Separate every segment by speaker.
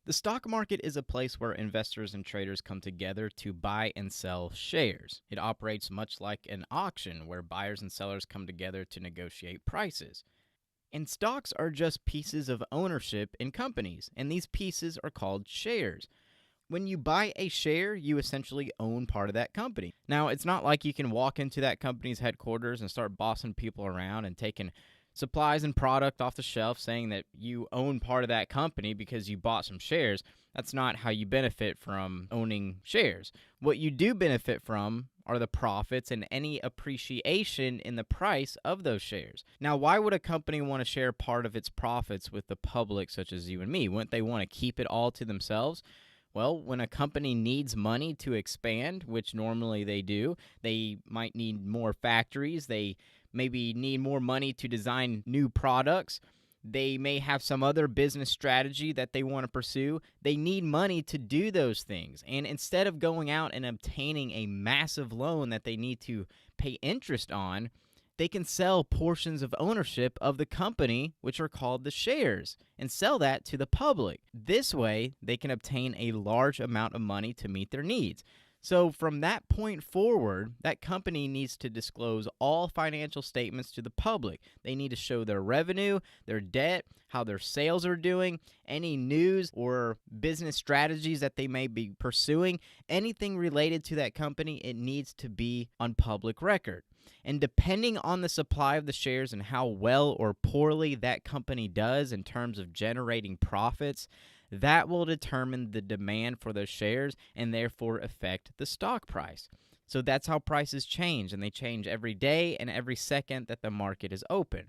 Speaker 1: The stock market is a place where investors and traders come together to buy and sell shares. It operates much like an auction where buyers and sellers come together to negotiate prices. And stocks are just pieces of ownership in companies, and these pieces are called shares. When you buy a share, you essentially own part of that company. Now, it's not like you can walk into that company's headquarters and start bossing people around and taking supplies and product off the shelf saying that you own part of that company because you bought some shares. That's not how you benefit from owning shares. What you do benefit from are the profits and any appreciation in the price of those shares. Now, why would a company want to share part of its profits with the public, such as you and me? Wouldn't they want to keep it all to themselves? Well, when a company needs money to expand, which normally they do, they might need more factories, they maybe need more money to design new products. They may have some other business strategy that they want to pursue. They need money to do those things. And instead of going out and obtaining a massive loan that they need to pay interest on, they can sell portions of ownership of the company, which are called the shares, and sell that to the public. This way, they can obtain a large amount of money to meet their needs. So from that point forward, that company needs to disclose all financial statements to the public. They need to show their revenue, their debt, how their sales are doing, any news or business strategies that they may be pursuing, anything related to that company, it needs to be on public record. And depending on the supply of the shares and how well or poorly that company does in terms of generating profits, that will determine the demand for those shares and therefore affect the stock price. So that's how prices change, and they change every day and every second that the market is open.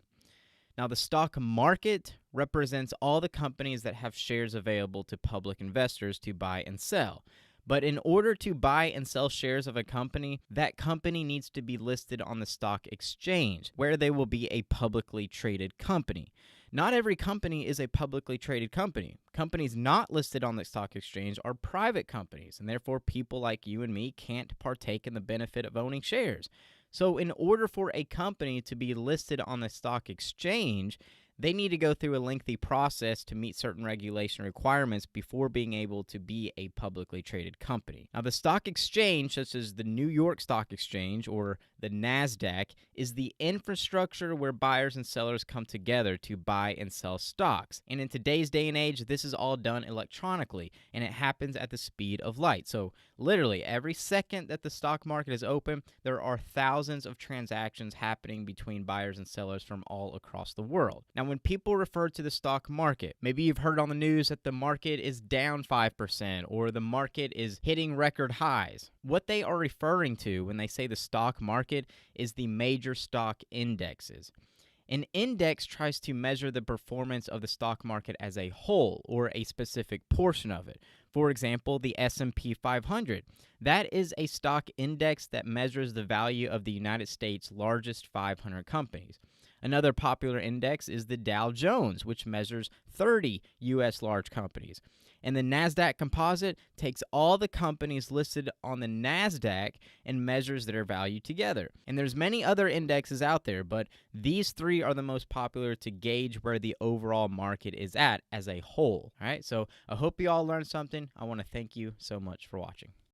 Speaker 1: Now, the stock market represents all the companies that have shares available to public investors to buy and sell. But in order to buy and sell shares of a company, that company needs to be listed on the stock exchange, where they will be a publicly traded company. Not every company is a publicly traded company. Companies not listed on the stock exchange are private companies, and therefore people like you and me can't partake in the benefit of owning shares. So in order for a company to be listed on the stock exchange, they need to go through a lengthy process to meet certain regulation requirements before being able to be a publicly traded company. Now, the stock exchange, such as the New York Stock Exchange or the NASDAQ, is the infrastructure where buyers and sellers come together to buy and sell stocks. And in today's day and age, this is all done electronically, and it happens at the speed of light. So literally, every second that the stock market is open, there are thousands of transactions happening between buyers and sellers from all across the world. Now, when people refer to the stock market, maybe you've heard on the news that the market is down 5% or the market is hitting record highs. What they are referring to when they say the stock market is the major stock indexes. An index tries to measure the performance of the stock market as a whole or a specific portion of it. For example, the S&P 500. That is a stock index that measures the value of the United States' largest 500 companies. Another popular index is the Dow Jones, which measures 30 U.S. large companies. And the NASDAQ Composite takes all the companies listed on the NASDAQ and measures their value together. And there's many other indexes out there, but these three are the most popular to gauge where the overall market is at as a whole. All right, so I hope you all learned something. I want to thank you so much for watching.